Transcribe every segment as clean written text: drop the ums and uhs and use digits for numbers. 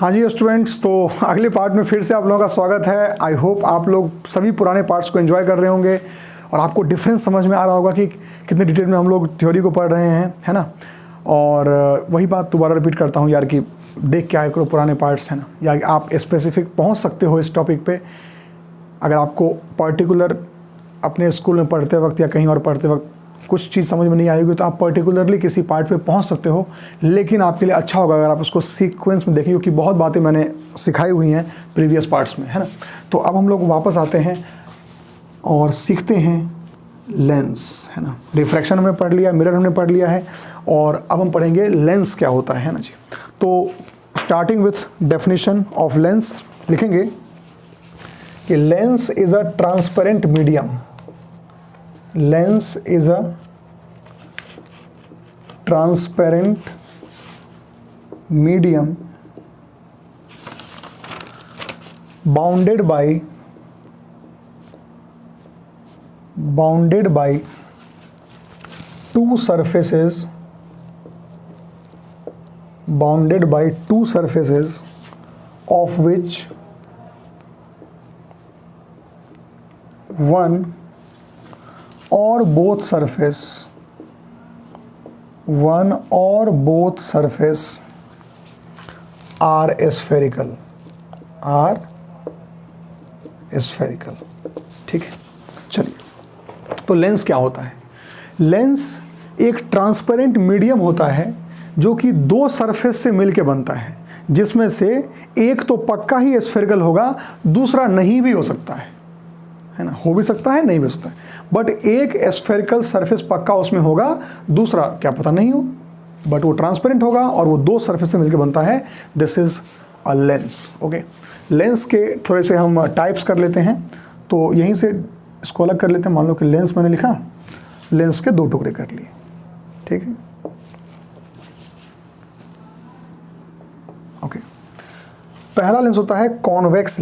हाँ जी स्टूडेंट्स, तो अगले पार्ट में फिर से आप लोगों का स्वागत है। आई होप आप लोग सभी पुराने पार्ट्स को एंजॉय कर रहे होंगे और आपको डिफरेंस समझ में आ रहा होगा कि कितने डिटेल में हम लोग थ्योरी को पढ़ रहे हैं, है ना। और वही बात दोबारा रिपीट करता हूँ यार कि देख के आए करो पुराने पार्ट्स, है ना, या आप स्पेसिफिक पहुँच सकते हो इस टॉपिक पर। अगर आपको पर्टिकुलर अपने स्कूल में पढ़ते वक्त या कहीं और पढ़ते वक्त कुछ चीज़ समझ में नहीं आएगी तो आप पर्टिकुलरली किसी पार्ट पे पहुंच सकते हो, लेकिन आपके लिए अच्छा होगा अगर आप उसको सीक्वेंस में देखें, क्योंकि बहुत बातें मैंने सिखाई हुई हैं प्रीवियस पार्ट्स में, है ना। तो अब हम लोग वापस आते हैं और सीखते हैं लेंस, है ना। रिफ्रैक्शन हमने पढ़ लिया, मिरर हमने पढ़ लिया है, और अब हम पढ़ेंगे लेंस क्या होता है ना जी। तो starting with definition of lens लिखेंगे कि lens is a transparent medium. Lens is a transparent medium bounded by two surfaces of which one or both surface are spherical, ठीक है। चलिए, तो लेंस क्या होता है? लेंस एक ट्रांसपेरेंट मीडियम होता है जो कि दो सरफेस से मिलके बनता है, जिसमें से एक तो पक्का ही स्फेरिकल होगा, दूसरा नहीं भी हो सकता है ना। हो भी सकता है, नहीं भी हो सकता है, बट एक स्फेरिकल सरफेस पक्का उसमें होगा, दूसरा क्या पता नहीं हो, बट वो ट्रांसपेरेंट होगा और वो दो सरफेस से मिलकर बनता है। This is a lens. Okay, lens के थोड़े से हम टाइप्स कर लेते हैं, तो यहीं से इसको अलग कर लेते हैं। मान लो कि लेंस मैंने लिखा, लेंस के दो टुकड़े कर लिए, ठीक है। ओके, पहला लेंस होता है कॉन्वेक्स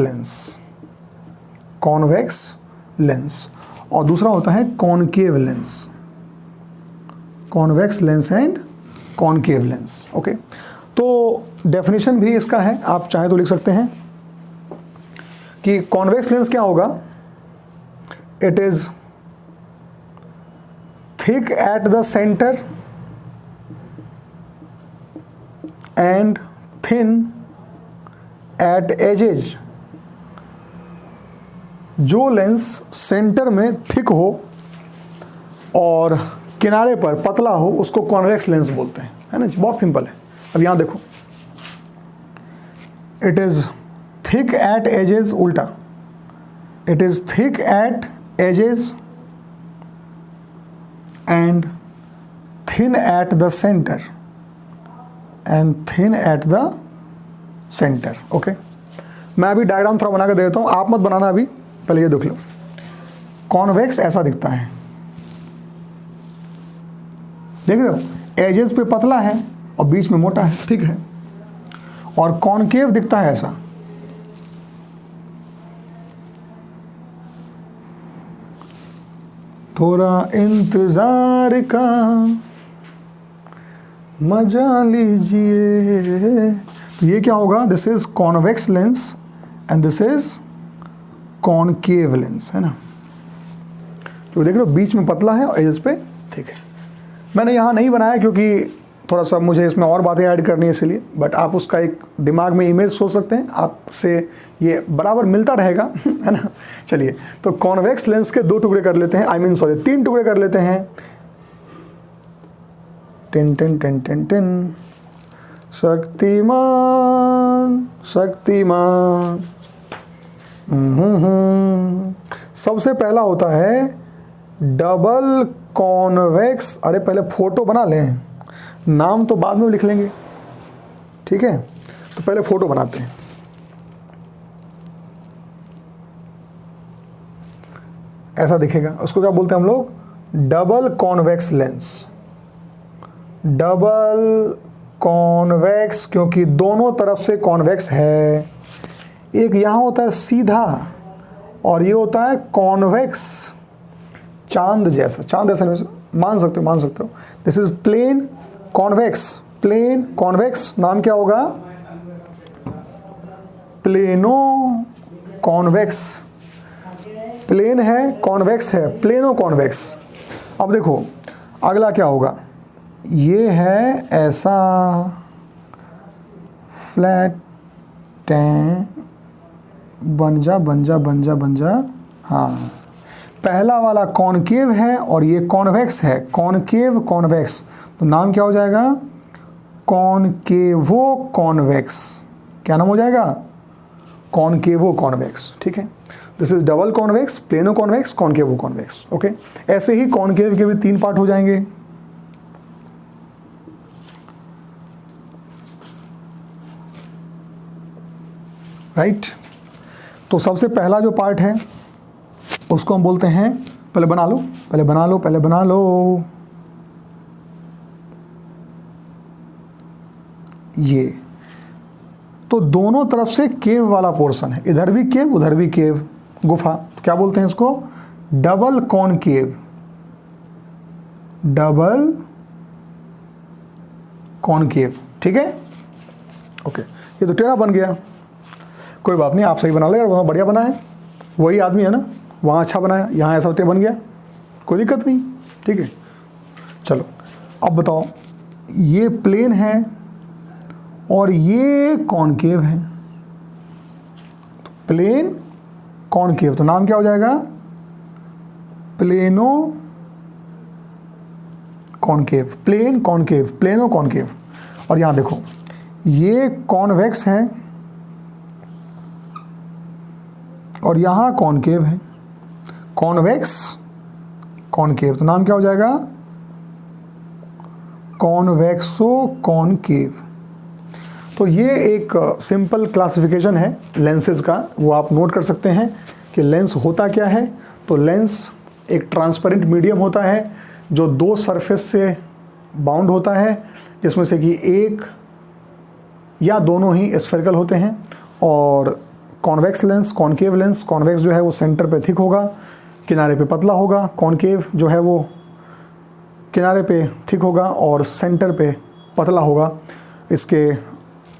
लेंस, और दूसरा होता है concave lens, convex lens and concave lens. Okay, तो डेफिनेशन भी इसका है, आप चाहें तो लिख सकते हैं कि कॉन्वेक्स लेंस क्या होगा। It is thick at the centre and thin at edges. जो लेंस सेंटर में थिक हो और किनारे पर पतला हो उसको कॉन्वेक्स लेंस बोलते हैं, है ना। बहुत सिंपल है। अब यहां देखो, it is thick at edges, उल्टा, it is thick at edges and thin at the centre okay, मैं अभी डायग्राम थोड़ा बना के दे देता हूं, आप मत बनाना अभी, पहले ये देख लो। कॉन्वेक्स ऐसा दिखता है, देख रहे हो, एजेस पे पतला है और बीच में मोटा है, ठीक है। और कॉनकेव दिखता है ऐसा, थोड़ा इंतजार का मजा लीजिए। तो ये क्या होगा? This is convex lens and this is concave lens, है ना। तो देख लो, बीच में पतला है और एजेस पे ठीक है। मैंने यहाँ नहीं बनाया क्योंकि थोड़ा सा मुझे इसमें और बातें ऐड करनी है इसलिए, बट आप उसका एक दिमाग में इमेज सोच सकते हैं, आपसे ये बराबर मिलता रहेगा है ना। चलिए, तो कॉन्वेक्स लेंस के दो टुकड़े कर लेते हैं, तीन टुकड़े कर लेते हैं। Tin tin tin tin tin, Shaktimaan. सबसे पहला होता है डबल कॉन्वेक्स। अरे पहले फोटो बना लें, नाम तो बाद में लिख लेंगे, ठीक है। तो पहले फोटो बनाते हैं। ऐसा दिखेगा, उसको क्या बोलते हैं हम लोग? Double convex lens. Double convex क्योंकि दोनों तरफ से कॉन्वेक्स है। एक यहाँ होता है सीधा और ये होता है कॉन्वेक्स, चांद जैसा मान सकते हो। दिस इज प्लेन कॉन्वेक्स, नाम क्या होगा? प्लेनो कॉन्वेक्स, प्लेन है, कॉन्वेक्स है, प्लेनो कॉन्वेक्स। अब देखो अगला क्या होगा, ये है ऐसा फ्लैट टैंक, बन जा, हाँ। पहला वाला कॉनकेव है और ये कॉन्वेक्स है, कॉनकेव कॉन्वेक्स, तो नाम क्या हो जाएगा, कॉनकेवो कॉन्वेक्स। क्या नाम हो जाएगा, कॉनकेवो कॉन्वेक्स। ठीक है, this is double convex, plano convex, कॉनकेवो convex. Okay, ऐसे ही कॉनकेव के भी 3 पार्ट हो जाएंगे। राइट, तो सबसे पहला जो पार्ट है उसको हम बोलते हैं, पहले बना लो, ये तो दोनों तरफ से केव वाला पोर्शन है, इधर भी केव उधर भी केव, गुफा। तो क्या बोलते हैं इसको, डबल कॉनकेव, डबल कॉनकेव। ठीक है, ओके, ये तो टेढ़ा बन गया, कोई बात नहीं, आप सही बना लेगा, वहाँ बढ़िया बना है, वही आदमी है ना, वहाँ अच्छा बनाया, यहाँ ऐसा बन गया, कोई दिक्कत नहीं। ठीक है, चलो अब बताओ, ये प्लेन है और ये कॉनकेव है, तो प्लेन कॉनकेव, तो नाम क्या हो जाएगा, plano concave, plane concave, plano concave. और यहाँ देखो ये कॉन्वेक्स है और यहाँ कॉनकेव है, कॉन्वेक्स कॉनकेव, तो नाम क्या हो जाएगा, कॉन्वेक्सो कॉनकेव। तो ये एक सिंपल क्लासिफिकेशन है लेंसेज का, वो आप नोट कर सकते हैं कि लेंस होता क्या है। तो लेंस एक ट्रांसपेरेंट मीडियम होता है जो 2 सरफेस से बाउंड होता है, जिसमें से कि एक या दोनों ही स्फेरिकल होते हैं। और convex lens, concave lens, convex जो है वो सेंटर पे थिक होगा, किनारे पे पतला होगा, कॉनकेव जो है वो किनारे पे थिक होगा और सेंटर पे पतला होगा। इसके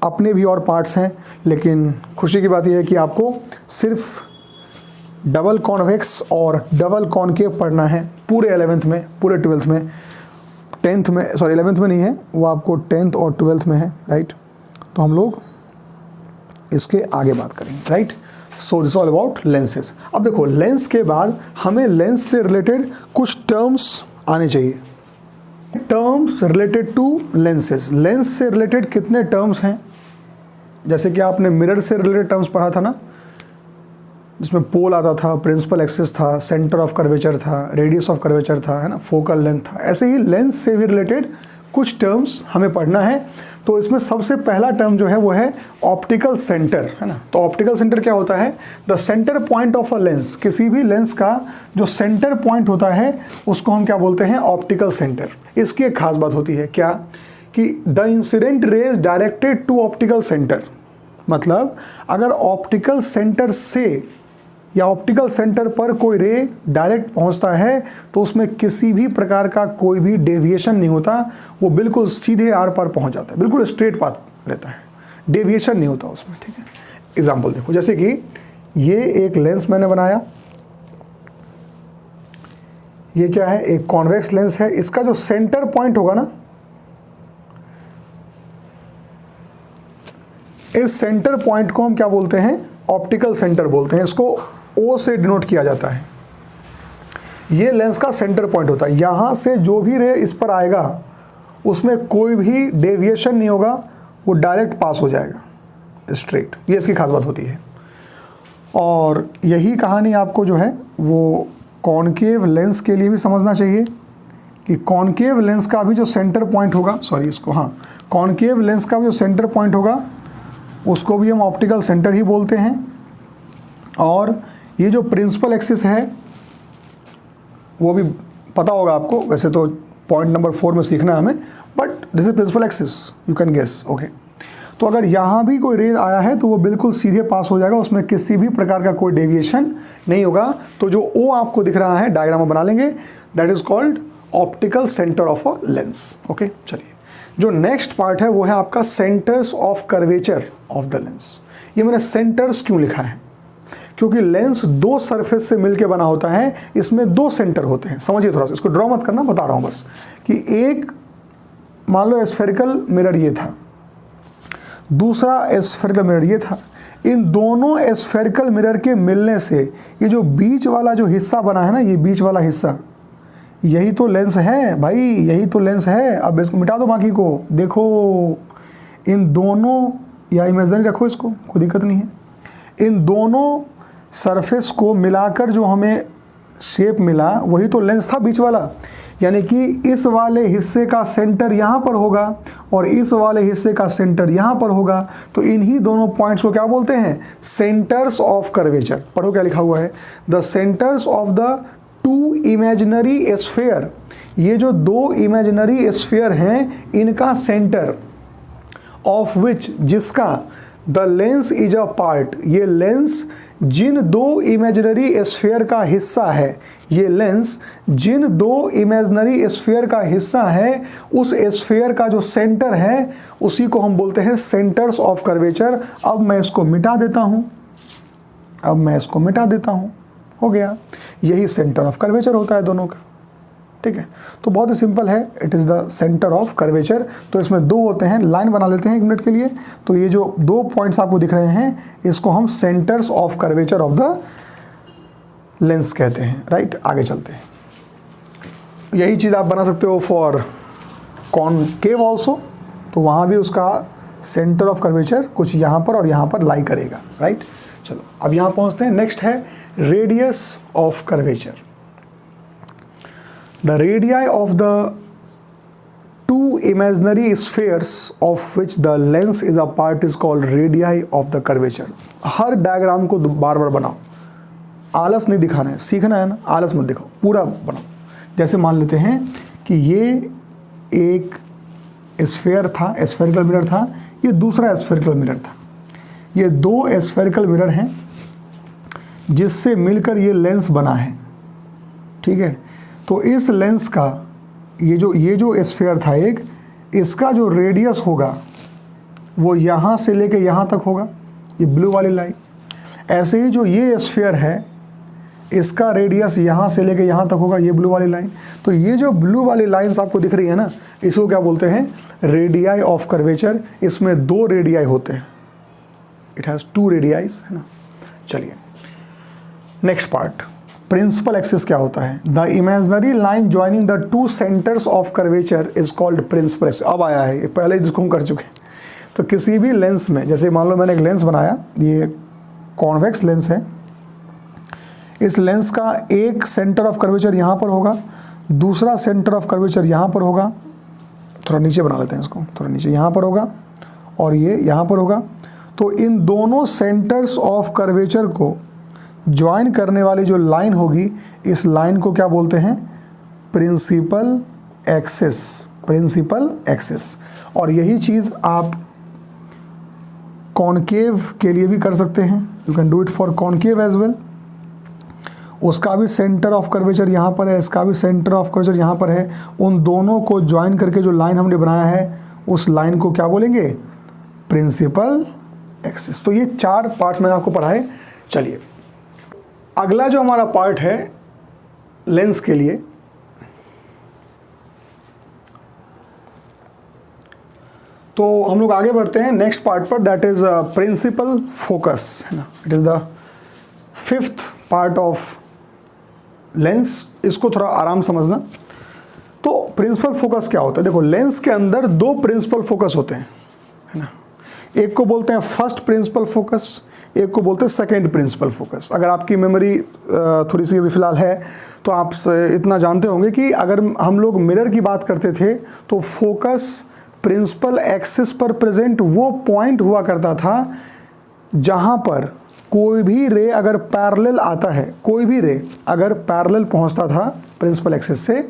अपने भी और पार्ट्स हैं, लेकिन खुशी की बात यह है कि आपको सिर्फ डबल कॉन्वेक्स और डबल कॉनकेव पढ़ना है पूरे 11th में, पूरे 12th में, 10th में, सॉरी 11th में नहीं है, वो आपको 10th और 12th में है। राइट, तो हम लोग इसके आगे बात करेंगे। Right, so this all about lenses. अब देखो, लेंस के बाद हमें लेंस से रिलेटेड कुछ टर्म्स आने चाहिए, terms related to lenses. Lens से रिलेटेड कितने टर्म्स हैं, जैसे कि आपने मिरर से रिलेटेड टर्म्स पढ़ा था ना, जिसमें पोल आता था, प्रिंसिपल एक्सिस था, सेंटर ऑफ कर्वेचर था, रेडियस ऑफ कर्वेचर था, है ना, फोकल लेंथ था। ऐसे ही लेंस से भी रिलेटेड कुछ टर्म्स हमें पढ़ना है। तो इसमें सबसे पहला टर्म जो है वो है ऑप्टिकल सेंटर, है ना। तो ऑप्टिकल सेंटर क्या होता है, the centre point of a lens, किसी भी लेंस का जो सेंटर पॉइंट होता है उसको हम क्या बोलते हैं, ऑप्टिकल सेंटर। इसकी एक खास बात होती है क्या, कि the incident rays directed to optical centre, मतलब अगर ऑप्टिकल सेंटर से या ऑप्टिकल सेंटर पर कोई रे डायरेक्ट पहुंचता है तो उसमें किसी भी प्रकार का कोई भी डेविएशन नहीं होता, वो बिल्कुल सीधे आर पार पहुंच जाता है, बिल्कुल स्ट्रेट पाथ रहता है, डेविएशन नहीं होता उसमें। ठीक है, एग्जांपल देखो, जैसे कि ये एक लेंस मैंने बनाया, ये क्या है, एक कॉन्वेक्स लेंस है। इसका जो सेंटर पॉइंट होगा ना, इस सेंटर पॉइंट को हम क्या बोलते हैं, ऑप्टिकल सेंटर बोलते हैं। इसको O से डिनोट किया जाता है। ये लेंस का सेंटर पॉइंट होता है, यहाँ से जो भी रे इस पर आएगा उसमें कोई भी डेविएशन नहीं होगा, वो डायरेक्ट पास हो जाएगा स्ट्रेट। ये इसकी खास बात होती है। और यही कहानी आपको जो है वो कॉनकेव लेंस के लिए भी समझना चाहिए कि कॉनकेव लेंस का भी जो सेंटर पॉइंट होगा, सॉरी इसको, हाँ, कॉनकेव लेंस का भी जो सेंटर पॉइंट होगा उसको भी हम ऑप्टिकल सेंटर ही बोलते हैं। और ये जो प्रिंसिपल एक्सिस है वो भी पता होगा आपको, वैसे तो पॉइंट नंबर 4 में सीखना है हमें, but this is principal axis, you can guess. Okay, तो अगर यहाँ भी कोई रे आया है तो वो बिल्कुल सीधे पास हो जाएगा, उसमें किसी भी प्रकार का कोई डेविएशन नहीं होगा। तो जो O आपको दिख रहा है डायग्राम में बना लेंगे, that is called optical centre of a lens. Okay, चलिए जो नेक्स्ट पार्ट है वो है आपका centres of curvature of the lens. ये मैंने सेंटर्स क्यों लिखा है, क्योंकि लेंस दो सरफेस से मिलकर बना होता है, इसमें दो सेंटर होते हैं। समझिए थोड़ा सा, इसको ड्रॉ मत करना, बता रहा हूँ बस कि एक मान लो स्फेरिकल मिरर ये था, दूसरा स्फेरिकल मिरर ये था। इन दोनों स्फेरिकल मिरर के मिलने से ये जो बीच वाला जो हिस्सा बना है ना, ये बीच वाला हिस्सा, यही तो लेंस है भाई, यही तो लेंस है। अब इसको मिटा दो बाकी को, देखो इन दोनों, या इमेजिनरी रखो इसको, कोई दिक्कत नहीं है। इन दोनों सरफेस को मिलाकर जो हमें शेप मिला वही तो लेंस था बीच वाला। यानी कि इस वाले हिस्से का सेंटर यहाँ पर होगा और इस वाले हिस्से का सेंटर यहाँ पर होगा, तो इन्हीं दोनों पॉइंट्स को क्या बोलते हैं, सेंटर्स ऑफ कर्वेचर। पढ़ो क्या लिखा हुआ है, the centres of the two imaginary sphere. ये जो दो इमेजिनरी स्फीयर हैं इनका सेंटर, ऑफ विच, जिसका, the lens is a part, ये लेंस जिन दो इमेजिनरी स्फीयर का हिस्सा है, ये लेंस जिन दो इमेजिनरी स्फीयर का हिस्सा है, उस स्फीयर का जो सेंटर है उसी को हम बोलते हैं सेंटर्स ऑफ कर्वेचर। अब मैं इसको मिटा देता हूँ, अब मैं इसको मिटा देता हूँ, हो गया। यही सेंटर ऑफ कर्वेचर होता है दोनों का, ठीक है। तो बहुत ही सिंपल है, it is the centre of curvature. तो इसमें दो होते हैं, लाइन बना लेते हैं 1 मिनट के लिए। तो ये जो दो पॉइंट्स आपको दिख रहे हैं इसको हम centres of curvature of the lens कहते हैं, राइट। आगे चलते हैं। यही चीज़ आप बना सकते हो फॉर कॉनकेव ऑल्सो, तो वहाँ भी उसका सेंटर ऑफ कर्वेचर कुछ यहाँ पर और यहाँ पर लाई करेगा, राइट। चलो अब यहाँ पहुँचते हैं। नेक्स्ट है radius of curvature. The radii of the two imaginary spheres of which the lens is a part is called radii of the curvature। Her diagram को बार बार बनाओ, आलस नहीं दिखाना है, सीखना है ना, आलस मत दिखाओ, पूरा बनाओ। जैसे मान लेते हैं कि ये एक स्फेयर था, स्फेरिकल मिरर था, ये दूसरा स्फेरिकल मिरर था। ये दो स्फेरिकल मिरर हैं जिससे मिलकर ये लेंस बना है, ठीक है। तो इस लेंस का ये जो स्फीयर था एक, इसका जो रेडियस होगा वो यहाँ से लेके यहाँ तक होगा, ये ब्लू वाली लाइन। ऐसे ही जो ये स्फीयर है इसका रेडियस यहाँ से लेके यहाँ तक होगा, ये ब्लू वाली लाइन। तो ये जो ब्लू वाली लाइंस आपको दिख रही है ना, इसको क्या बोलते हैं, रेडियाई ऑफ कर्वेचर। इसमें दो रेडियाई होते हैं, इट हैज़ टू रेडियाईज, है ना। चलिए नेक्स्ट पार्ट, प्रिंसिपल एक्सिस क्या होता है। The imaginary line joining the two centres of curvature is called principal axis. अब आया है, ये पहले जिसको हम कर चुके हैं। तो किसी भी लेंस में, जैसे मान लो मैंने एक लेंस बनाया, ये कॉन्वेक्स लेंस है, इस लेंस का एक सेंटर ऑफ कर्वेचर यहाँ पर होगा, दूसरा सेंटर ऑफ कर्वेचर यहाँ पर होगा। थोड़ा नीचे बना लेते हैं इसको, थोड़ा नीचे, यहाँ पर होगा और ये यहाँ पर होगा। तो इन दोनों सेंटर्स ऑफ कर्वेचर को ज्वाइन करने वाली जो लाइन होगी, इस लाइन को क्या बोलते हैं, प्रिंसिपल एक्सिस, प्रिंसिपल एक्सिस। और यही चीज़ आप कॉनकेव के लिए भी कर सकते हैं, you can do it for concave as well. उसका भी सेंटर ऑफ कर्वेचर यहाँ पर है, इसका भी सेंटर ऑफ कर्वेचर यहाँ पर है। उन दोनों को ज्वाइन करके जो लाइन हमने बनाया है उस लाइन को क्या बोलेंगे, प्रिंसिपल एक्सिस। तो ये 4 पार्ट्स मैंने आपको पढ़ाए। चलिए अगला जो हमारा पार्ट है लेंस के लिए, तो हम लोग आगे बढ़ते हैं नेक्स्ट पार्ट पर, दैट इज प्रिंसिपल फोकस, है ना। It is the 5th part of lens. इसको थोड़ा आराम समझना। तो प्रिंसिपल फोकस क्या होता है, देखो लेंस के अंदर 2 प्रिंसिपल फोकस होते हैं, है ना। एक को बोलते हैं फर्स्ट प्रिंसिपल फोकस, एक को बोलते हैं सेकेंड प्रिंसिपल फोकस। अगर आपकी मेमोरी थोड़ी सी अभी फ़िलहाल है तो आप इतना जानते होंगे कि अगर हम लोग मिरर की बात करते थे तो फोकस प्रिंसिपल एक्सिस पर प्रेजेंट वो पॉइंट हुआ करता था जहाँ पर कोई भी रे अगर पैरेलल आता है, कोई भी रे अगर पैरेलल पहुँचता था प्रिंसिपल एक्सिस से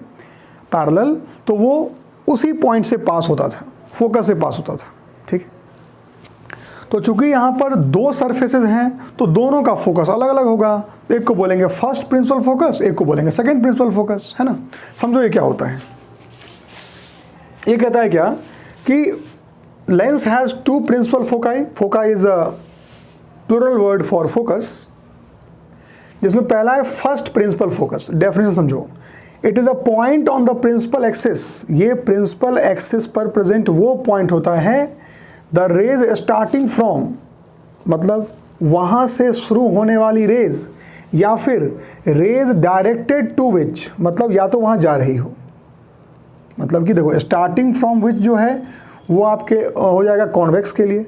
पैरेलल, तो वो उसी पॉइंट से पास होता था, फोकस से पास होता था, ठीक है। तो चूंकि यहाँ पर 2 सरफेसेस हैं तो दोनों का फोकस अलग अलग होगा। एक को बोलेंगे फर्स्ट प्रिंसिपल फोकस, एक को बोलेंगे सेकंड प्रिंसिपल फोकस, है ना। समझो ये क्या होता है, ये कहता है क्या कि lens has two principal foci, foci is a plural word for focus, जिसमें पहला है फर्स्ट प्रिंसिपल फोकस। डेफिनेशन समझो, it is a point on the principal axis, ये प्रिंसिपल एक्सिस पर प्रेजेंट वो पॉइंट होता है, द रेज स्टार्टिंग फ्रॉम, मतलब वहां से शुरू होने वाली रेज, या फिर रेज डायरेक्टेड टू विच, मतलब या तो वहां जा रही हो, मतलब कि देखो स्टार्टिंग फ्रॉम विच जो है वो आपके हो जाएगा कॉन्वेक्स के लिए,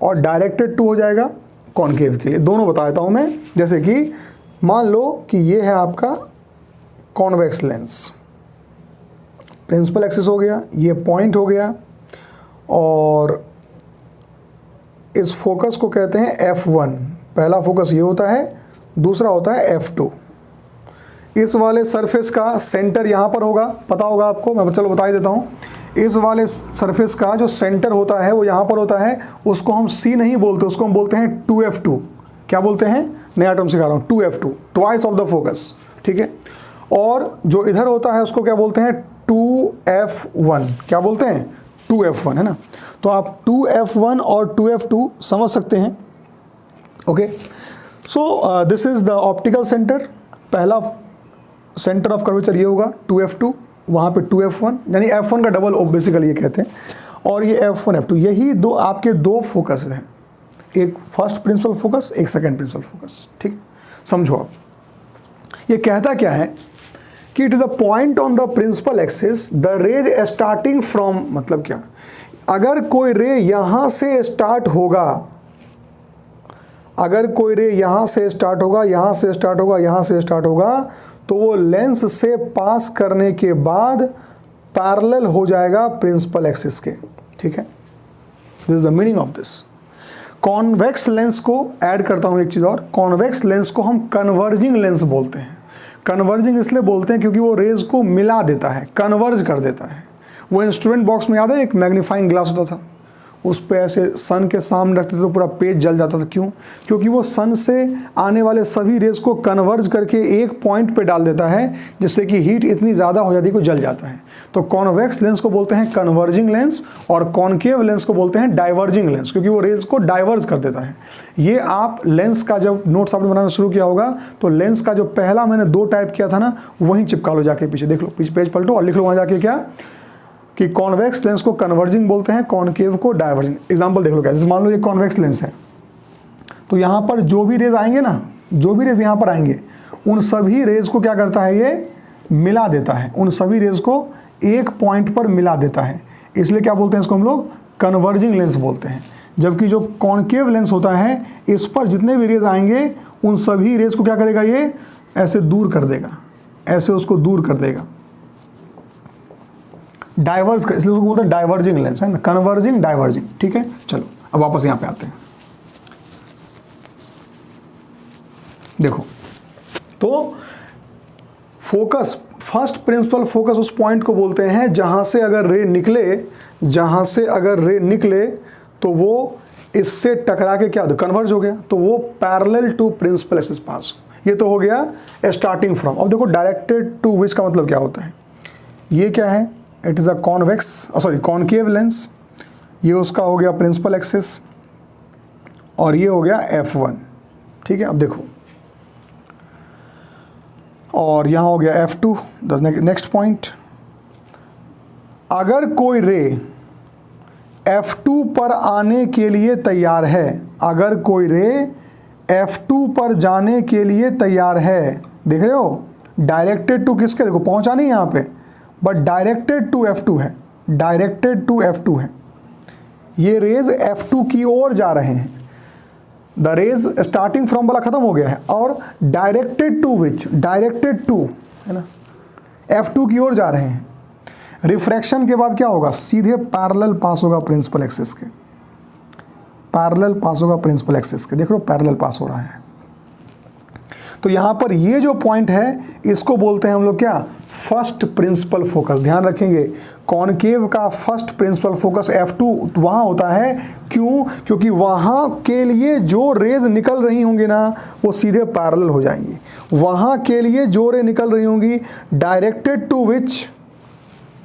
और डायरेक्टेड टू हो जाएगा कॉनकेव के लिए। दोनों बता देता हूं मैं, जैसे कि मान लो कि ये है आपका कॉन्वेक्स लेंस, प्रिंसिपल एक्सिस हो गया, ये पॉइंट हो गया, और इस फोकस को कहते हैं F1। पहला फोकस ये होता है, दूसरा होता है F2। इस वाले सरफेस का सेंटर यहाँ पर होगा, पता होगा आपको, मैं चलो बता ही देता हूँ। इस वाले सरफेस का जो सेंटर होता है वो यहाँ पर होता है, उसको हम C नहीं बोलते, उसको हम बोलते हैं 2F2। क्या बोलते हैं, नया टर्म सिखा रहा हूँ, 2F2, twice of the focus, ठीक है। और जो इधर होता है उसको क्या बोलते हैं, 2F1। क्या बोलते हैं, 2F1, है ना। तो आप 2F1 और 2F2 समझ सकते हैं। Okay, so this is the optical centre, पहला सेंटर ऑफ कर्वेचर ये होगा 2F2, वहाँ पे 2F1, यानी F1 का डबल बेसिकली ये कहते हैं, और ये F1 F2, यही दो आपके दो फोकस हैं, एक फर्स्ट प्रिंसिपल फोकस, एक सेकंड प्रिंसिपल फोकस, ठीक। समझो आप, ये कहता क्या है कि it is a point on the principal axis, the rays starting from, मतलब क्या, अगर कोई रे यहां से स्टार्ट होगा, अगर कोई रे यहां से स्टार्ट होगा, यहां से स्टार्ट होगा, यहां से स्टार्ट होगा, तो वो लेंस से पास करने के बाद पैरेलल हो जाएगा प्रिंसिपल एक्सिस के, ठीक है। This is the meaning of this. Convex lens को ऐड करता हूं एक चीज और, कॉन्वेक्स लेंस को हम कन्वर्जिंग लेंस बोलते हैं। कन्वर्जिंग इसलिए बोलते हैं क्योंकि वो रेज को मिला देता है, कन्वर्ज कर देता है। वो इंस्ट्रूमेंट बॉक्स में याद है एक मैग्नीफाइंग ग्लास होता था, उस पे ऐसे सन के सामने रखते थे तो पूरा पेज जल जाता था। क्यों? क्योंकि वो सन से आने वाले सभी रेज को कन्वर्ज करके एक पॉइंट पे डाल देता है, जिससे कि हीट इतनी ज़्यादा हो जाती है कि जल जाता है। तो कॉन्वेक्स लेंस को बोलते हैं कन्वर्जिंग लेंस, और कॉनकेव लेंस को बोलते हैं डाइवर्जिंग लेंस, क्योंकि वो रेज को डाइवर्ज कर देता है। ये आप लेंस का जब नोट्स आपने बनाना शुरू किया होगा तो लेंस का जो पहला मैंने 2 टाइप किया था ना, वहीं चिपका लो जाके, पीछे देख लो, पीछे पेज पलटो और लिख लो वहाँ जाके क्या, कि कॉन्वेक्स लेंस को कन्वर्जिंग बोलते हैं, कॉनकेव को डाइवर्जिंग। एग्जांपल देख लो, क्या, जैसे मान लो ये कॉन्वेक्स लेंस है, तो यहाँ पर जो भी रेज आएंगे ना, जो भी रेज यहाँ पर आएंगे, उन सभी रेज को क्या करता है, ये मिला देता है, उन सभी रेज को एक पॉइंट पर मिला देता है। इसलिए क्या बोलते हैं इसको हम लोग, कन्वर्जिंग लेंस बोलते हैं। जबकि जो कॉनकेव लेंस होता है, इस पर जितने भी रेज आएंगे उन सभी रेज को क्या करेगा, ये ऐसे दूर कर देगा, ऐसे उसको दूर कर देगा, डाइवर्स, इसलिए उसको बोलते हैं डाइवर्जिंग लेंस, है ना, कन्वर्जिंग डाइवर्जिंग, ठीक है। चलो अब वापस यहाँ पे आते हैं। देखो, तो फोकस, फर्स्ट प्रिंसिपल फोकस उस पॉइंट को बोलते हैं जहां से अगर रे निकले, जहां से अगर रे निकले तो वो इससे टकरा के क्या, कन्वर्ज हो गया, तो वो parallel to principal axis pass. ये तो हो गया स्टार्टिंग फ्रॉम। अब देखो डायरेक्टेड टू विच का मतलब क्या होता है, ये क्या है, it is a convex, sorry concave lens, ये उसका हो गया प्रिंसिपल एक्सिस, और ये हो गया F1, ठीक है। अब देखो, और यहाँ हो गया F2, नेक्स्ट पॉइंट, अगर कोई रे F2 पर आने के लिए तैयार है, अगर कोई रे F2 पर जाने के लिए तैयार है, देख रहे हो, डायरेक्टेड टू किसके, देखो पहुंचा नहीं यहाँ पे, बट डायरेक्टेड टू F2 है, डायरेक्टेड टू F2 है, ये रेज F2 की ओर जा रहे हैं। द रेज स्टार्टिंग फ्रॉम वाला खत्म हो गया है, और directed to which, directed to, है ना, F2 की ओर जा रहे हैं। रिफ्रैक्शन के बाद क्या होगा, सीधे पैरेलल पास होगा प्रिंसिपल एक्सिस के, पैरेलल पास होगा प्रिंसिपल एक्सिस के, देख लो पैरेलल पास हो रहा है। तो यहाँ पर ये जो पॉइंट है इसको बोलते हैं हम लोग क्या, फर्स्ट प्रिंसिपल फोकस। ध्यान रखेंगे, कॉनकेव का फर्स्ट प्रिंसिपल फोकस F2 वहाँ होता है, क्यों, क्योंकि वहाँ के लिए जो रेज निकल रही होंगी ना, वो सीधे पैरेलल हो जाएंगी। वहाँ के लिए जो रे निकल रही होंगी, directed to which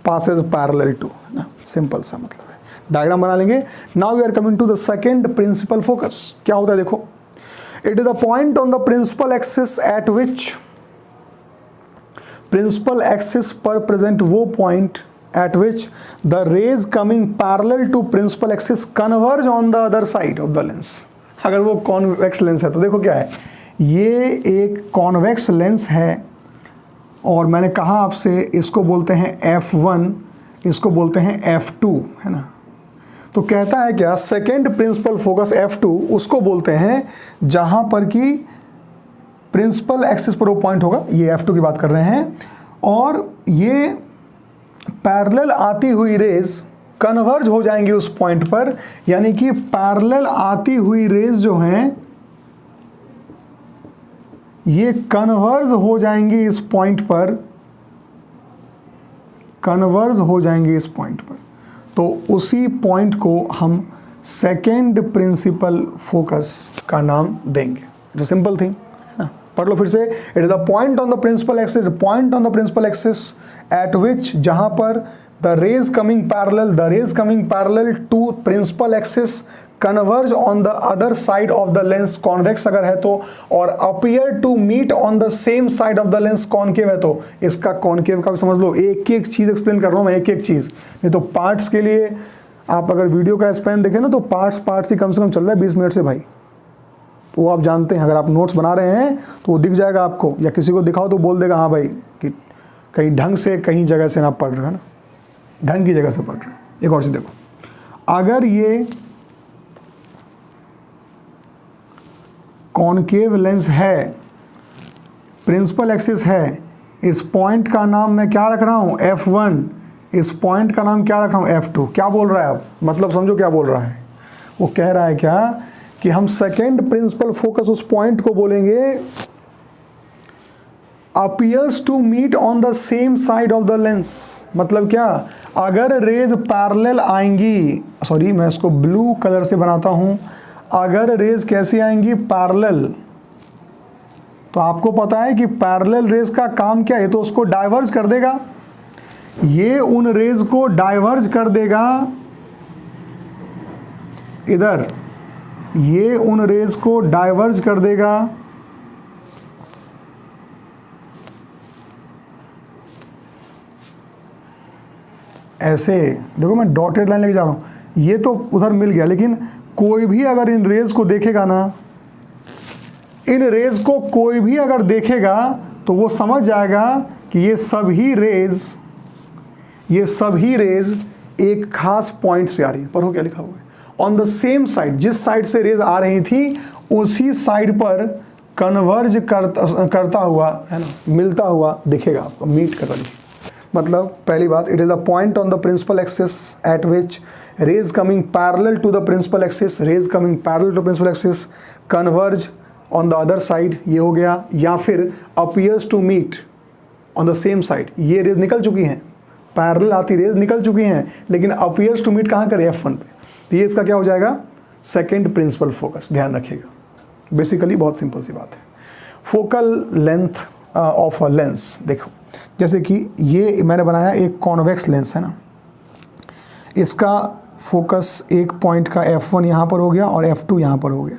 passes parallel to, है ना, सिंपल सा मतलब है। डायग्राम बना लेंगे। Now we are coming to the second principal focus. क्या होता है देखो, it is the point on the principal axis at which, principal axis पर प्रेजेंट वो point at which the rays coming parallel to principal axis converge on the other side of the lens. अगर वो convex lens है तो देखो क्या है, ये एक कॉन्वेक्स लेंस है और मैंने कहा आपसे इसको बोलते हैं F1, इसको बोलते हैं F2, है ना। तो कहता है क्या, सेकेंड प्रिंसिपल फोकस F2 उसको बोलते हैं जहां पर कि प्रिंसिपल एक्सिस पर वो पॉइंट होगा, ये F2 की बात कर रहे हैं, और ये पैरेलल आती हुई रेज कन्वर्ज हो जाएंगी उस पॉइंट पर, यानी कि पैरेलल आती हुई रेज जो हैं ये कन्वर्ज हो जाएंगी इस पॉइंट पर, कन्वर्ज हो जाएंगी इस पॉइंट पर। तो उसी पॉइंट को हम सेकेंड प्रिंसिपल फोकस का नाम देंगे। जो सिंपल थिंग है ना, पढ़ लो फिर से। It is the point on the principal axis, point on the principal axis at which, जहां पर the rays coming parallel to principal axis converge on the other side of the lens, convex अगर है तो, और appear to meet on the same side of the lens, concave है तो। इसका concave का भी समझ लो, एक एक चीज एक्सप्लेन कर रहा हूं मैं, एक एक चीज, नहीं तो पार्ट्स के लिए आप अगर वीडियो का स्पैन देखें ना तो पार्ट्स ही कम से कम चल रहा है 20 मिनट से भाई। वो आप जानते हैं, अगर आप नोट्स बना रहे हैं तो वो दिख जाएगा आपको, या किसी को दिखाओ तो बोल देगा हाँ भाई कि कहीं ढंग से कहीं जगह से ना पढ़ रहे हैं ना, ढंग की जगह से पढ़ रहे हैं। एक और चीज देखो, अगर ये कॉनकेव लेंस है, प्रिंसिपल एक्सिस है, इस पॉइंट का नाम मैं क्या रख रहा हूं F1, इस पॉइंट का नाम क्या रख रहा हूं F2। क्या बोल रहा है अब, मतलब समझो क्या बोल रहा है। वो कह रहा है क्या कि हम सेकेंड प्रिंसिपल फोकस उस पॉइंट को बोलेंगे appears to meet on the same side of the lens. मतलब क्या, अगर रेज पैरेलल आएंगी, सॉरी मैं इसको ब्लू कलर से बनाता हूं, अगर रेज कैसी आएंगी पैरेलल, तो आपको पता है कि पैरेलल रेज का काम क्या है, तो उसको डाइवर्ज कर देगा, ये उन रेज को डाइवर्ज कर देगा इधर, ये उन रेज को डाइवर्ज कर देगा ऐसे। देखो मैं डॉटेड लाइन लेके जा रहा हूं, ये तो उधर मिल गया, लेकिन कोई भी अगर इन रेज को देखेगा ना, इन रेज को कोई भी अगर देखेगा तो वो समझ जाएगा कि ये सभी रेज एक खास पॉइंट से आ रही है। पर हो क्या लिखा हुआ है, ऑन द सेम साइड, जिस साइड से रेज आ रही थी उसी साइड पर कन्वर्ज करता हुआ, है ना, मिलता हुआ दिखेगा आपको, मीट करता दिखेगा। मतलब पहली बात, it is the point on the principal axis at which rays coming parallel to the principal axis, rays coming parallel to principal axis converge on the other side, ये हो गया। या फिर appears to meet on the same side, ये rays निकल चुकी हैं, parallel आती रेज निकल चुकी हैं, लेकिन अपीयर्स टू मीट कहाँ करें, F1 पे। तो ये इसका क्या हो जाएगा, सेकेंड प्रिंसिपल फोकस। ध्यान रखिएगा, बेसिकली बहुत सिंपल सी बात है। Focal length of a lens, देखो जैसे कि ये मैंने बनाया एक कॉन्वेक्स लेंस है ना, इसका फोकस एक पॉइंट का F1 यहाँ पर हो गया और F2 यहाँ पर हो गया।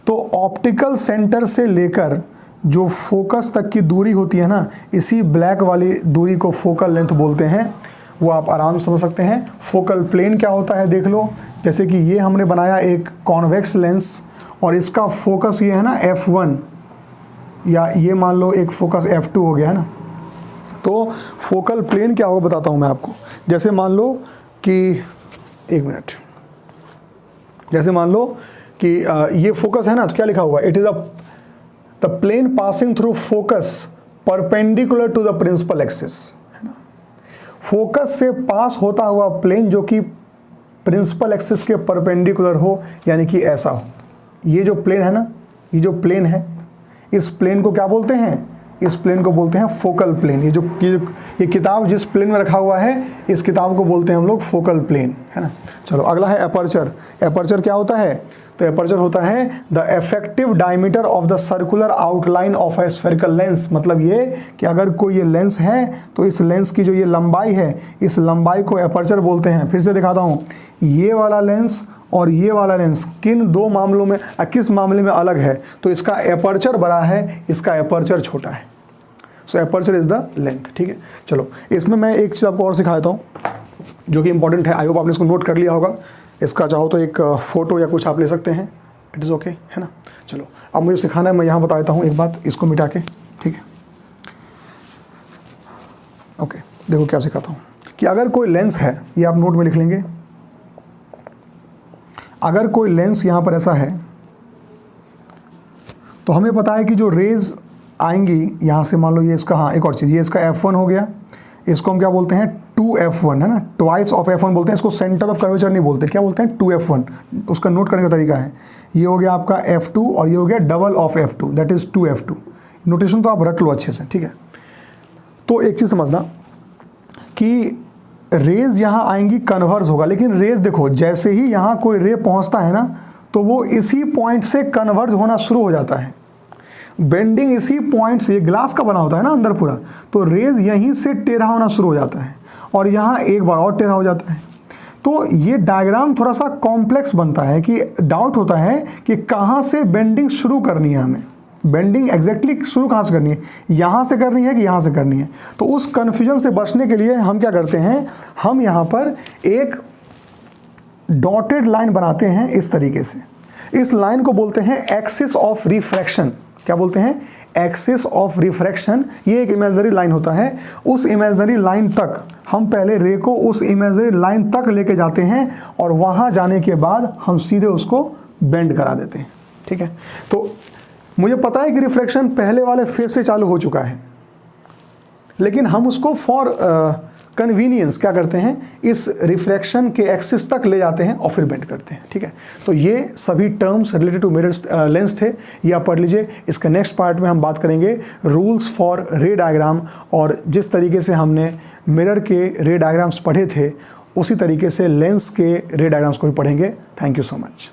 तो ऑप्टिकल सेंटर से लेकर जो फोकस तक की दूरी होती है ना, इसी ब्लैक वाली दूरी को फोकल लेंथ बोलते हैं। वो आप आराम से समझ सकते हैं। फोकल प्लेन क्या होता है देख लो, जैसे कि ये हमने बनाया एक कॉन्वेक्स लेंस और इसका फोकस ये है ना F1, या ये मान लो एक फोकस F2 हो गया है ना। तो फोकल प्लेन क्या होगा बताता हूँ मैं आपको। जैसे मान लो कि एक मिनट, जैसे मान लो कि ये फोकस है ना, तो क्या लिखा हुआ है, it is the plane passing through focus perpendicular to the principal axis, है ना। फोकस से पास होता हुआ प्लेन जो कि प्रिंसिपल एक्सिस के परपेंडिकुलर हो, यानी कि ऐसा हो। ये जो प्लेन है ना, ये जो प्लेन है, इस प्लेन को क्या बोलते हैं, इस प्लेन को बोलते हैं फोकल प्लेन। ये किताब जिस प्लेन में रखा हुआ है, इस किताब को बोलते हैं हम लोग फोकल प्लेन, है ना। चलो अगला है एपर्चर। एपर्चर क्या होता है, तो एपर्चर होता है the effective diameter of the circular outline of a spherical lens. मतलब ये कि अगर कोई ये लेंस है तो इस लेंस की जो ये लंबाई है, इस लंबाई को एपर्चर बोलते हैं। फिर से दिखाता हूँ, ये वाला लेंस और ये वाला लेंस किन दो मामलों में, किस मामले में अलग है, तो इसका एपर्चर बड़ा है, इसका एपर्चर छोटा है। सो एपर्चर इज द लेंथ, ठीक है। चलो इसमें मैं एक चीज़ आपको और सिखाता हूँ जो कि इंपॉर्टेंट है। आई होप आपने इसको नोट कर लिया होगा। इसका चाहो तो एक फ़ोटो या कुछ आप ले सकते हैं, इट इज़ ओके, है ना। चलो अब मुझे सिखाना है, मैं यहाँ बता देता हूँ एक बात, इसको मिटा के, ठीक है। ओके देखो क्या सिखाता हूँ कि अगर कोई लेंस है, ये आप नोट में लिख लेंगे, अगर कोई लेंस यहाँ पर ऐसा है तो हमें पता है कि जो रेज आएंगी यहाँ से, मान लो ये इसका, हाँ एक और चीज़, ये इसका F1 हो गया, इसको हम क्या बोलते हैं 2F1, है ना, ट्वाइस ऑफ F1 बोलते हैं इसको, सेंटर ऑफ कर्वेचर नहीं बोलते, क्या बोलते हैं 2F1। उसका नोट करने का तरीका है, ये हो गया आपका F2 और ये हो गया double of F2, that is 2F2। Notation तो आप रट लो अच्छे से, ठीक है। तो एक चीज़ समझना कि रेज यहाँ आएंगी, कन्वर्स होगा, लेकिन रेज देखो जैसे ही यहाँ कोई रे पहुँचता है ना, तो वो इसी पॉइंट से कन्वर्ज होना शुरू हो जाता है। बेंडिंग इसी पॉइंट से, ये ग्लास का बना होता है ना अंदर पूरा, तो रेज यहीं से टेढ़ा होना शुरू हो जाता है और यहाँ एक बार और टेढ़ा हो जाता है। तो ये डायग्राम थोड़ा सा कॉम्प्लेक्स बनता है कि डाउट होता है कि कहाँ से बेंडिंग शुरू करनी है, हमें बेंडिंग एग्जैक्टली शुरू कहाँ से करनी है, यहाँ से करनी है कि यहाँ से करनी है। तो उस कन्फ्यूजन से बचने के लिए हम क्या करते हैं, हम यहाँ पर एक डॉटेड लाइन बनाते हैं इस तरीके से। इस लाइन को बोलते हैं एक्सिस ऑफ रिफ्रैक्शन। क्या बोलते हैं, एक्सिस ऑफ रिफ्रैक्शन। ये एक इमेजिनरी लाइन होता है, उस इमेजिनरी लाइन तक हम पहले रे को उस इमेजिनरी लाइन तक लेके जाते हैं और वहाँ जाने के बाद हम सीधे उसको बेंड करा देते हैं, ठीक है। तो मुझे पता है कि रिफ्रैक्शन पहले वाले फेज से चालू हो चुका है, लेकिन हम उसको फॉर कन्वीनियंस क्या करते हैं, इस रिफ्रैक्शन के एक्सिस तक ले जाते हैं और फिर बेंड करते हैं, ठीक है। तो ये सभी terms related to mirror lens थे, ये आप पढ़ लीजिए। इसके नेक्स्ट पार्ट में हम बात करेंगे रूल्स फॉर रे डायग्राम, और जिस तरीके से हमने मिरर के रे डायग्राम्स पढ़े थे उसी तरीके से लेंस के रे डायग्राम्स को भी पढ़ेंगे। Thank you so much.